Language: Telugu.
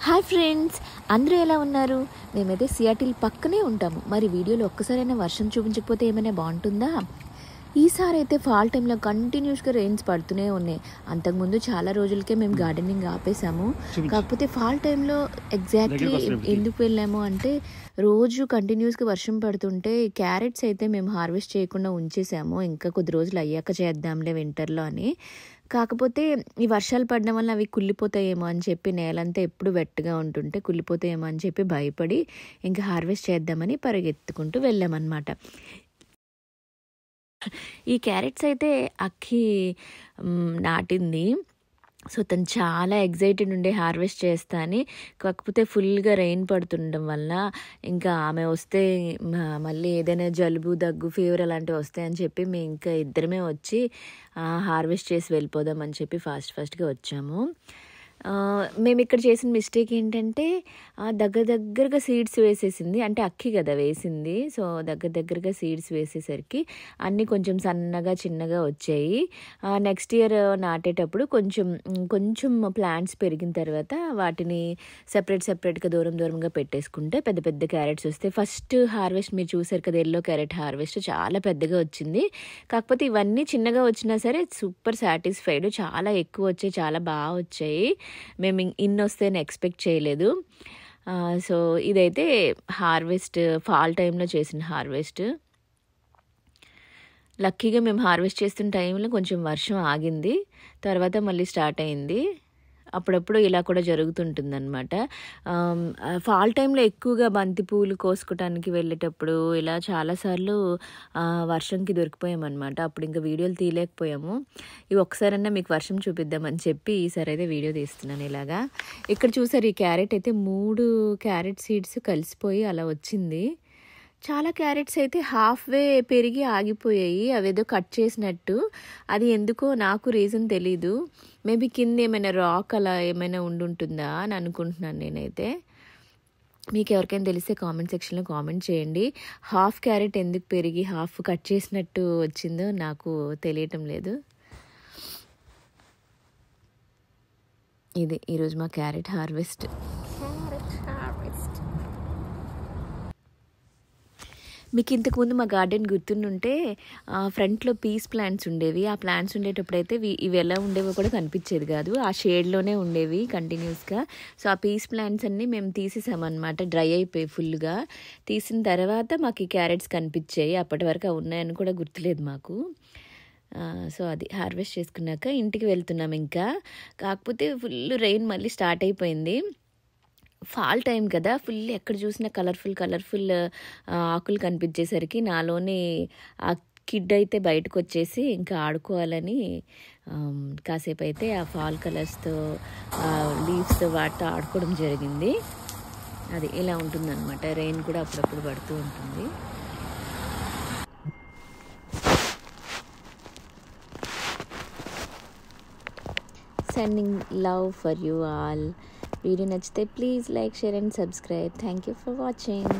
హాయ్ ఫ్రెండ్స్, అందరూ ఎలా ఉన్నారు? మేమైతే సియాటిల్ పక్కనే ఉంటాము. మరి వీడియోలో ఒక్కసారైనా వర్షం చూపించకపోతే ఏమైనా బాగుంటుందా? ఈసారి అయితే ఫాల్ టైంలో కంటిన్యూస్గా రెయిన్స్ పడుతూనే ఉన్నాయి. అంతకుముందు చాలా రోజులకే మేము గార్డెనింగ్ ఆపేసాము. కాకపోతే ఫాల్ టైంలో ఎగ్జాక్ట్లీ ఎందుకు వెళ్ళాము అంటే, రోజు కంటిన్యూస్గా వర్షం పడుతుంటే క్యారెట్స్ అయితే మేము హార్వెస్ట్ చేయకుండా ఉంచేసాము. ఇంకా కొద్ది రోజులు అయ్యాక చేద్దాంలే వింటర్లో అని. కాకపోతే ఈ వర్షాలు పడడం వల్ల అవి కుళ్ళిపోతాయేమో అని చెప్పి, నేలంతా ఎప్పుడు వెట్టగా ఉంటుంటే కుళ్ళిపోతాయేమో అని చెప్పి భయపడి ఇంకా హార్వెస్ట్ చేద్దామని పరిగెత్తుకుంటూ వెళ్ళామన్నమాట. ఈ క్యారెట్స్ అయితే అక్కి నాటింది. సో తను చాలా ఎగ్జైటెడ్ ఉండే హార్వెస్ట్ చేస్తా అని. కాకపోతే ఫుల్గా రెయిన్ పడుతుండడం వల్ల ఇంకా ఆమె వస్తే మళ్ళీ ఏదైనా జలుబు, దగ్గు, ఫీవర్ అలాంటివి వస్తాయని చెప్పి మేము ఇంకా ఇద్దరమే వచ్చి హార్వెస్ట్ చేసి వెళ్ళిపోదామని చెప్పి ఫాస్ట్గా వచ్చాము. మేము ఇక్కడ చేసిన మిస్టేక్ ఏంటంటే, దగ్గరగా సీడ్స్ వేసేసింది. అంటే అక్కి కదా వేసింది. సో దగ్గరగా సీడ్స్ వేసేసరికి అన్నీ కొంచెం సన్నగా చిన్నగా వచ్చాయి. నెక్స్ట్ ఇయర్ నాటేటప్పుడు కొంచెం ప్లాంట్స్ పెరిగిన తర్వాత వాటిని సెపరేట్గా దూరంగా పెట్టేసుకుంటే పెద్ద క్యారెట్స్ వస్తాయి. ఫస్ట్ హార్వెస్ట్ మీరు చూసారు కదా, ఎల్లో క్యారెట్ హార్వెస్ట్ చాలా పెద్దగా వచ్చింది. కాకపోతే ఇవన్నీ చిన్నగా వచ్చినా సరే సూపర్ సాటిస్ఫైడ్. చాలా ఎక్కువ వచ్చాయి, చాలా బాగా వచ్చాయి. మేము ఇన్ని వస్తేనే ఎక్స్పెక్ట్ చేయలేదు. సో ఇదైతే హార్వెస్ట్ ఫాల్ టైంలో చేసిన హార్వెస్ట్. లక్కీగా మేము హార్వెస్ట్ చేస్తున్న టైంలో కొంచెం వర్షం ఆగింది, తర్వాత మళ్ళీ స్టార్ట్ అయింది. అప్పుడప్పుడు ఇలా కూడా జరుగుతుంటుందన్నమాట. ఫాల్ టైంలో ఎక్కువగా బంతి పూలు కోసుకోవటానికి వెళ్ళేటప్పుడు ఇలా చాలాసార్లు వర్షంకి దొరికిపోయామన్నమాట. అప్పుడు ఇంకా వీడియోలు తీయలేకపోయాము. ఇవి ఒకసారన్నా మీకు వర్షం చూపిద్దామని చెప్పి ఈసారి అయితే వీడియో తీస్తున్నాను. ఇలాగా ఇక్కడ చూసారు, ఈ క్యారెట్ అయితే 3 క్యారెట్ సీడ్స్ కలిసిపోయి అలా వచ్చింది. చాలా క్యారెట్స్ అయితే హాఫ్వే పెరిగి ఆగిపోయాయి, అవేదో కట్ చేసినట్టు. అది ఎందుకో నాకు రీజన్ తెలీదు. మేబీ కింద ఏమైనా రాక్ అలా ఏమైనా ఉండుంటుందా అని అనుకుంటున్నాను నేనైతే. మీకు ఎవరికైనా తెలిస్తే కామెంట్ సెక్షన్లో కామెంట్ చేయండి. హాఫ్ క్యారెట్ ఎందుకు పెరిగి హాఫ్ కట్ చేసినట్టు వచ్చిందో నాకు తెలియటం లేదు. ఇది ఈరోజు మా క్యారెట్ హార్వెస్ట్. మీకు ఇంతకుముందు మా గార్డెన్ గుర్తుంటే ఫ్రంట్లో పీస్ ప్లాంట్స్ ఉండేవి. ఆ ప్లాంట్స్ ఉండేటప్పుడైతే ఇవి ఎలా ఉండేవో కూడా కనిపించేది కాదు, ఆ షేడ్లోనే ఉండేవి కంటిన్యూస్గా. సో ఆ పీస్ ప్లాంట్స్ అన్నీ మేము తీసేసామన్నమాట, డ్రై అయిపోయి ఫుల్గా. తీసిన తర్వాత మాకు ఈ క్యారెట్స్ కనిపించాయి. అప్పటి వరకు అవి ఉన్నాయని కూడా గుర్తులేదు మాకు. సో అది హార్వెస్ట్ చేసుకున్నాక ఇంటికి వెళ్తున్నాం ఇంకా. కాకపోతే ఫుల్ రెయిన్ మళ్ళీ స్టార్ట్ అయిపోయింది. ఫాల్ టైం కదా, ఫుల్ ఎక్కడ చూసినా కలర్ఫుల్ ఆకులు కనిపించేసరికి నాలోని ఆ కిడ్ అయితే బయటకు వచ్చేసి ఇంకా ఆడుకోవాలని కాసేపు అయితే ఆ ఫాల్ కలర్స్తో లీవ్స్తో వాటితో ఆడుకోవడం జరిగింది. అది ఇలా ఉంటుందన్నమాట. రెయిన్ కూడా అప్పుడప్పుడు పడుతూ ఉంటుంది. Sending love for you all. Video నచ్చితే please like, share and subscribe. Thank you for watching.